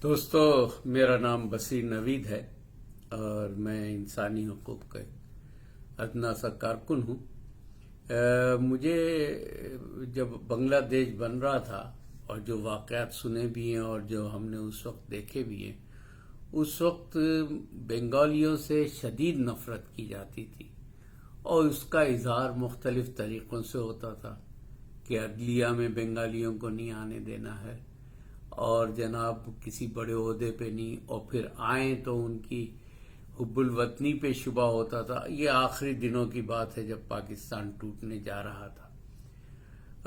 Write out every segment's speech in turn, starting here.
دوستو، میرا نام بصیر نوید ہے اور میں انسانی حقوق کا ادنا سا کارکن ہوں۔ مجھے جب بنگلہ دیش بن رہا تھا اور جو واقعات سنے بھی ہیں اور جو ہم نے اس وقت دیکھے بھی ہیں، اس وقت بنگالیوں سے شدید نفرت کی جاتی تھی اور اس کا اظہار مختلف طریقوں سے ہوتا تھا کہ عدلیہ میں بنگالیوں کو نہیں آنے دینا ہے اور جناب کسی بڑے عہدے پہ نہیں، اور پھر آئیں تو ان کی حب الوطنی پہ شبہ ہوتا تھا۔ یہ آخری دنوں کی بات ہے جب پاکستان ٹوٹنے جا رہا تھا،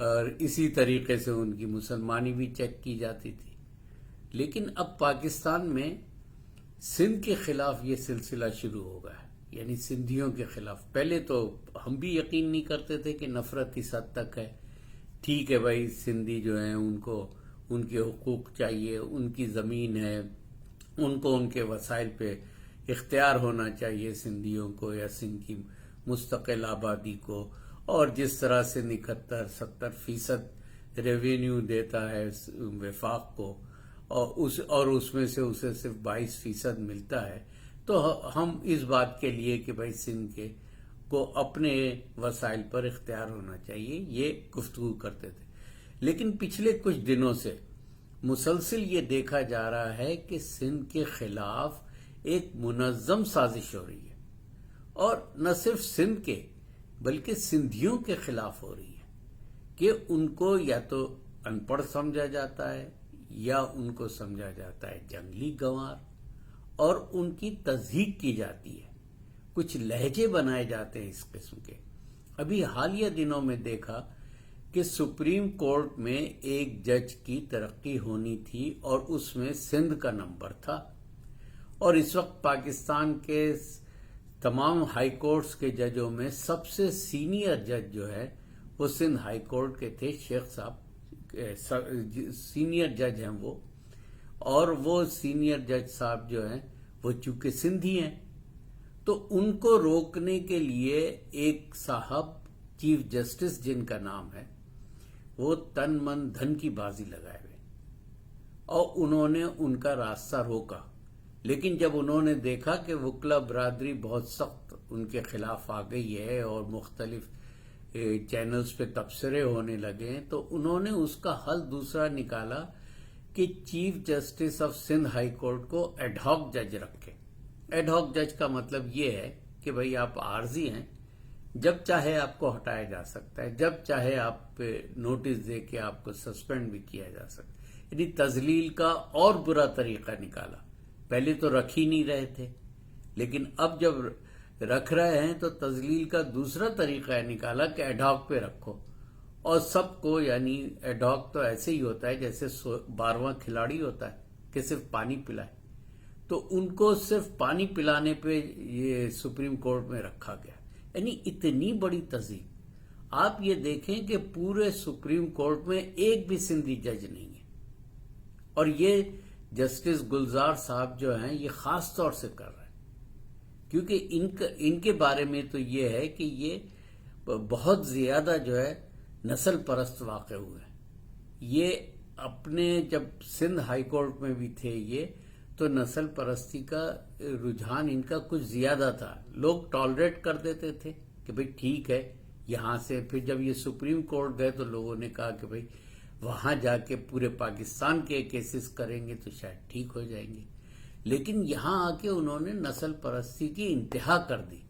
اور اسی طریقے سے ان کی مسلمانی بھی چیک کی جاتی تھی۔ لیکن اب پاکستان میں سندھ کے خلاف یہ سلسلہ شروع ہو گیا ہے، یعنی سندھیوں کے خلاف۔ پہلے تو ہم بھی یقین نہیں کرتے تھے کہ نفرت اس حد تک ہے۔ ٹھیک ہے بھائی، سندھی جو ہیں ان کو ان کے حقوق چاہیے، ان کی زمین ہے، ان کو ان کے وسائل پہ اختیار ہونا چاہیے سندھیوں کو، یا سندھ کی مستقل آبادی کو۔ اور جس طرح سے 71-70% ریونیو دیتا ہے وفاق کو، اور اس میں سے اسے صرف 22% ملتا ہے، تو ہم اس بات کے لیے کہ بھائی سندھ کے کو اپنے وسائل پر اختیار ہونا چاہیے، یہ گفتگو کرتے تھے۔ لیکن پچھلے کچھ دنوں سے مسلسل یہ دیکھا جا رہا ہے کہ سندھ کے خلاف ایک منظم سازش ہو رہی ہے، اور نہ صرف سندھ کے بلکہ سندھیوں کے خلاف ہو رہی ہے، کہ ان کو یا تو ان پڑھ سمجھا جاتا ہے یا ان کو سمجھا جاتا ہے جنگلی گنوار، اور ان کی تضحیک کی جاتی ہے۔ کچھ لہجے بنائے جاتے ہیں اس قسم کے۔ ابھی حالیہ دنوں میں دیکھا کہ سپریم کورٹ میں ایک جج کی ترقی ہونی تھی اور اس میں سندھ کا نمبر تھا، اور اس وقت پاکستان کے تمام ہائی کورٹس کے ججوں میں سب سے سینئر جج جو ہے وہ سندھ ہائی کورٹ کے تھے، شیخ صاحب سینئر جج ہیں وہ، اور وہ سینئر جج صاحب جو ہیں وہ چونکہ سندھی ہیں، تو ان کو روکنے کے لیے ایک صاحب چیف جسٹس جن کا نام ہے، وہ تن من دھن کی بازی لگائے ہوئے، اور انہوں نے ان کا راستہ روکا۔ لیکن جب انہوں نے دیکھا کہ وکلا برادری بہت سخت ان کے خلاف آ گئی ہے اور مختلف چینلز پہ تبصرے ہونے لگے ہیں، تو انہوں نے اس کا حل دوسرا نکالا کہ chief justice of Sindh high court کو ایڈ ہاک جج رکھے۔ ایڈ ہاک جج کا مطلب یہ ہے کہ بھئی آپ عارضی ہیں، جب چاہے آپ کو ہٹایا جا سکتا ہے، جب چاہے آپ پہ نوٹس دے کے آپ کو سسپینڈ بھی کیا جا سکتا ہے۔ یعنی تذلیل کا اور برا طریقہ نکالا۔ پہلے تو رکھ ہی نہیں رہے تھے، لیکن اب جب رکھ رہے ہیں تو تذلیل کا دوسرا طریقہ نکالا کہ ایڈ ہاک پہ رکھو، اور سب کو، یعنی ایڈ ہاک تو ایسے ہی ہوتا ہے جیسے 12واں کھلاڑی ہوتا ہے کہ صرف پانی پلائے، تو ان کو صرف پانی پلانے پہ یہ سپریم کورٹ میں رکھا گیا۔ یعنی اتنی بڑی تہذیب۔ آپ یہ دیکھیں کہ پورے سپریم کورٹ میں ایک بھی سندھی جج نہیں ہے، اور یہ جسٹس گلزار صاحب جو ہیں یہ خاص طور سے کر رہے ہیں، کیونکہ ان کے بارے میں تو یہ ہے کہ یہ بہت زیادہ جو ہے نسل پرست واقع ہوئے ہیں۔ یہ اپنے جب سندھ ہائی کورٹ میں بھی تھے یہ، تو نسل پرستی کا رجحان ان کا کچھ زیادہ تھا۔ لوگ ٹالریٹ کر دیتے تھے کہ بھئی ٹھیک ہے یہاں سے، پھر جب یہ سپریم کورٹ گئے تو لوگوں نے کہا کہ بھئی وہاں جا کے پورے پاکستان کے کیسز کریں گے تو شاید ٹھیک ہو جائیں گے۔ لیکن یہاں آ کے انہوں نے نسل پرستی کی انتہا کر دی،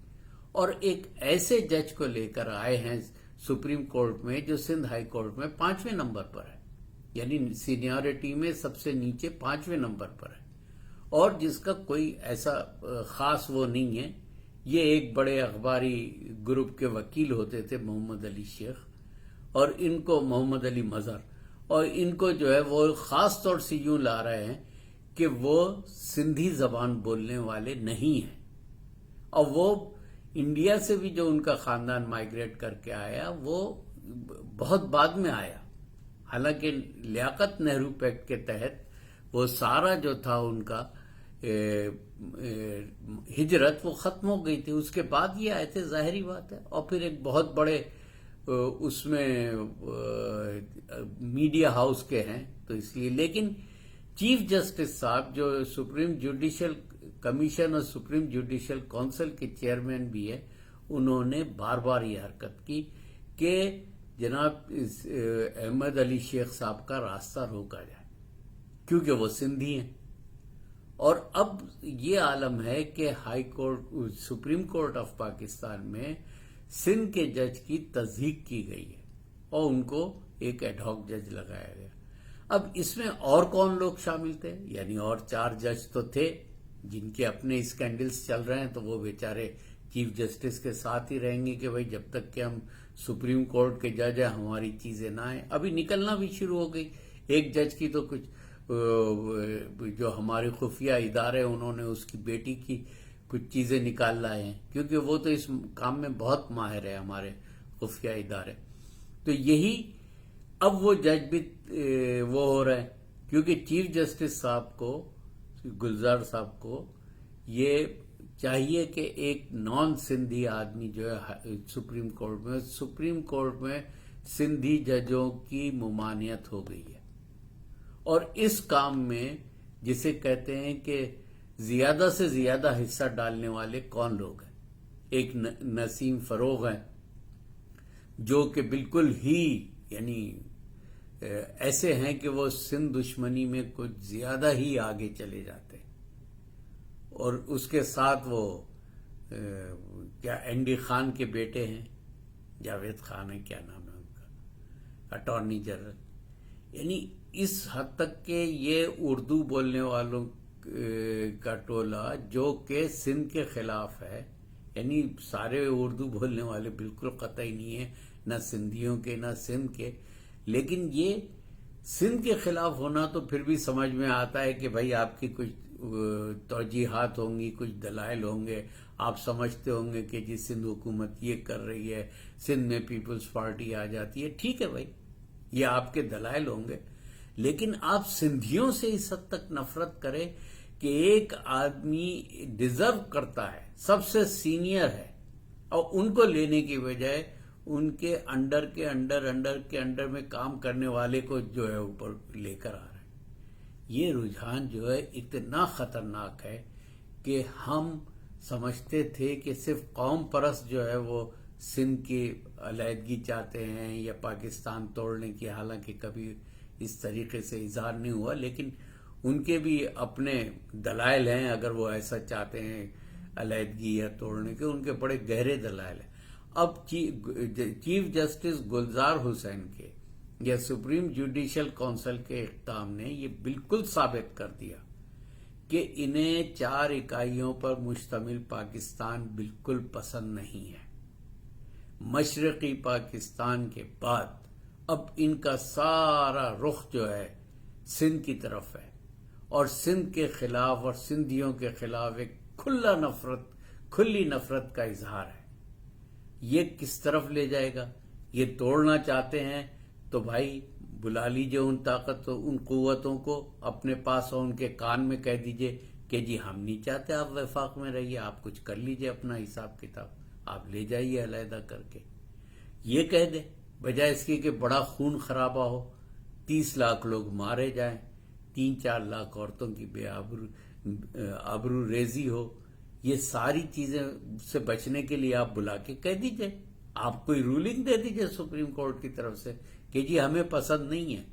اور ایک ایسے جج کو لے کر آئے ہیں سپریم کورٹ میں جو سندھ ہائی کورٹ میں 5ویں نمبر پر ہے، یعنی سینیورٹی میں سب سے نیچے 5ویں نمبر پر ہے، اور جس کا کوئی ایسا خاص وہ نہیں ہے۔ یہ ایک بڑے اخباری گروپ کے وکیل ہوتے تھے، محمد علی شیخ، اور ان کو محمد علی مظہر، اور ان کو جو ہے وہ خاص طور سے یوں لا رہے ہیں کہ وہ سندھی زبان بولنے والے نہیں ہیں، اور وہ انڈیا سے بھی جو ان کا خاندان مائیگریٹ کر کے آیا وہ بہت بعد میں آیا، حالانکہ لیاقت نہرو پیکٹ کے تحت وہ سارا جو تھا ان کا ہجرت وہ ختم ہو گئی تھی، اس کے بعد یہ آئے تھے، ظاہری بات ہے۔ اور پھر ایک بہت بڑے اس میں میڈیا ہاؤس کے ہیں تو اس لیے، لیکن چیف جسٹس صاحب جو سپریم جوڈیشل کمیشن اور سپریم جوڈیشل کونسل کے چیئرمین بھی ہے، انہوں نے بار بار یہ حرکت کی کہ جناب احمد علی شیخ صاحب کا راستہ روکا جائے کیونکہ وہ سندھی ہیں. اور اب یہ عالم ہے کہ high court supreme court of Pakistan میں سندھ کے جج کی تصدیق کی گئی ہے اور ان کو ایک ایڈ ہاک جج لگایا گیا. اب اس میں اور کون لوگ شامل تھے؟ یعنی اور 4 جج تو تھے جن کے اپنے اسکینڈلز چل رہے ہیں، تو وہ بیچارے چیف جسٹس کے ساتھ ہی رہیں گے کہ بھائی جب تک کہ ہم سپریم کورٹ کے جج ہیں ہماری چیزیں نہ آئیں. ابھی نکلنا بھی شروع ہو گئی. ایک جج کی تو کچھ جو ہمارے خفیہ ادارے انہوں نے اس کی بیٹی کی کچھ چیزیں نکال لائے ہیں، کیونکہ وہ تو اس کام میں بہت ماہر ہے ہمارے خفیہ ادارے. تو یہی اب وہ جج بھی وہ ہو رہے ہیں، کیونکہ چیف جسٹس صاحب کو، گلزار صاحب کو یہ چاہیے کہ ایک نان سندھی آدمی جو ہے سپریم کورٹ میں سندھی ججوں کی ممانعت ہو گئی ہے. اور اس کام میں جسے کہتے ہیں کہ زیادہ سے زیادہ حصہ ڈالنے والے کون لوگ ہیں؟ ایک نسیم فروغ ہیں جو کہ بالکل ہی یعنی ایسے ہیں کہ وہ سندھ دشمنی میں کچھ زیادہ ہی آگے چلے جاتے ہیں. اور اس کے ساتھ وہ کیا این ڈی خان کے بیٹے ہیں، جاوید خان ہے، کیا نام ہے ان کا، اٹارنی جنرل. یعنی اس حد تک کہ یہ اردو بولنے والوں کا ٹولہ جو کہ سندھ کے خلاف ہے، یعنی سارے اردو بولنے والے بالکل قطعی نہیں ہیں، نہ سندھیوں کے نہ سندھ کے، لیکن یہ سندھ کے خلاف ہونا تو پھر بھی سمجھ میں آتا ہے کہ بھائی آپ کی کچھ توجیحات ہوں گی، کچھ دلائل ہوں گے، آپ سمجھتے ہوں گے کہ جی سندھ حکومت یہ کر رہی ہے، سندھ میں پیپلز پارٹی آ جاتی ہے. ٹھیک ہے بھائی، یہ آپ کے دلائل ہوں گے، لیکن آپ سندھیوں سے اس حد تک نفرت کریں کہ ایک آدمی ڈیزرو کرتا ہے، سب سے سینئر ہے، اور ان کو لینے کی بجائے ان کے انڈر میں کام کرنے والے کو جو ہے اوپر لے کر آ رہے ہیں. یہ رجحان جو ہے اتنا خطرناک ہے کہ ہم سمجھتے تھے کہ صرف قوم پرست جو ہے وہ سندھ کی علیحدگی چاہتے ہیں یا پاکستان توڑنے کی، حالانکہ کبھی اس طریقے سے اظہار نہیں ہوا، لیکن ان کے بھی اپنے دلائل ہیں. اگر وہ ایسا چاہتے ہیں علیحدگی یا توڑنے کے، ان کے بڑے گہرے دلائل ہیں. اب چیف جسٹس گلزار حسین کے یا سپریم جوڈیشل کونسل کے اقدام نے یہ بالکل ثابت کر دیا کہ انہیں 4 اکائیوں پر مشتمل پاکستان بالکل پسند نہیں ہے. مشرقی پاکستان کے بعد اب ان کا سارا رخ جو ہے سندھ کی طرف ہے، اور سندھ کے خلاف اور سندھیوں کے خلاف ایک کھلی نفرت کا اظہار ہے. یہ کس طرف لے جائے گا؟ یہ توڑنا چاہتے ہیں تو بھائی بلا لیجئے ان قوتوں کو اپنے پاس، اور ان کے کان میں کہہ دیجئے کہ جی ہم نہیں چاہتے آپ وفاق میں رہیے، آپ کچھ کر لیجئے اپنا حساب کتاب، آپ لے جائیے علیحدہ کر کے. یہ کہہ دے بجائے اس کی کہ بڑا خون خرابہ ہو، 30 لاکھ لوگ مارے جائیں، 3-4 لاکھ عورتوں کی بے آبرو ریزی ہو. یہ ساری چیزیں سے بچنے کے لیے آپ بلا کے کہہ دیجئے، آپ کوئی رولنگ دے دیجئے سپریم کورٹ کی طرف سے کہ جی ہمیں پسند نہیں ہے.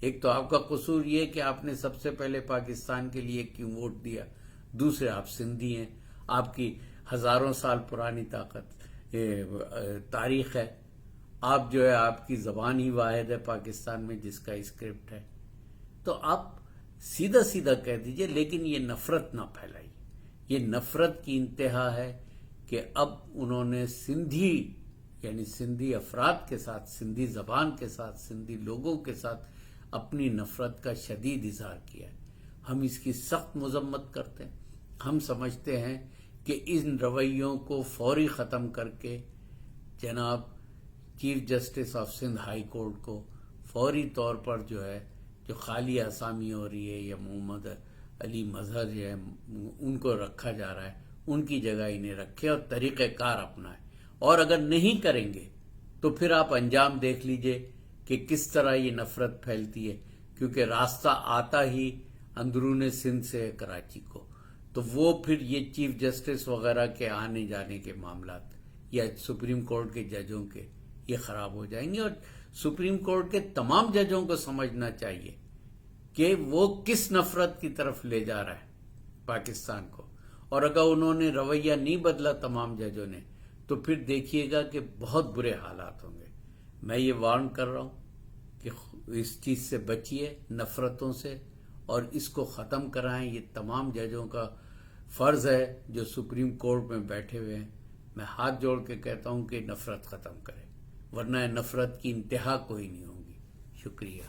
ایک تو آپ کا قصور یہ کہ آپ نے سب سے پہلے پاکستان کے لیے کیوں ووٹ دیا، دوسرے آپ سندھی ہیں، آپ کی ہزاروں سال پرانی تاریخ ہے، آپ جو ہے آپ کی زبان ہی واحد ہے پاکستان میں جس کا اسکرپٹ ہے. تو آپ سیدھا کہہ دیجئے، لیکن یہ نفرت نہ پھیلائی. یہ نفرت کی انتہا ہے کہ اب انہوں نے سندھی افراد کے ساتھ، سندھی زبان کے ساتھ، سندھی لوگوں کے ساتھ اپنی نفرت کا شدید اظہار کیا ہے. ہم اس کی سخت مذمت کرتے ہیں. ہم سمجھتے ہیں کہ ان رویوں کو فوری ختم کر کے جناب chief justice of Sindh high court کو فوری طور پر جو ہے جو خالی آسامی ہو رہی ہے، یا محمد علی مظہر جو ہے ان کو رکھا جا رہا ہے، ان کی جگہ انہیں رکھے اور طریقہ کار اپنائے. اور اگر نہیں کریں گے تو پھر آپ انجام دیکھ لیجئے کہ کس طرح یہ نفرت پھیلتی ہے، کیونکہ راستہ آتا ہی اندرون سندھ سے ہے کراچی کو، تو وہ پھر یہ چیف جسٹس وغیرہ کے آنے جانے کے معاملات یا سپریم کورٹ کے ججوں کے یہ خراب ہو جائیں گے. اور سپریم کورٹ کے تمام ججوں کو سمجھنا چاہیے کہ وہ کس نفرت کی طرف لے جا رہا ہے پاکستان کو، اور اگر انہوں نے رویہ نہیں بدلا تمام ججوں نے تو پھر دیکھیے گا کہ بہت برے حالات ہوں گے. میں یہ وارن کر رہا ہوں کہ اس چیز سے بچیے، نفرتوں سے، اور اس کو ختم کرائیں. یہ تمام ججوں کا فرض ہے جو سپریم کورٹ میں بیٹھے ہوئے ہیں. میں ہاتھ جوڑ کے کہتا ہوں کہ نفرت ختم کریں، ورنہ نفرت کی انتہا کوئی نہیں ہوگی. شکریہ.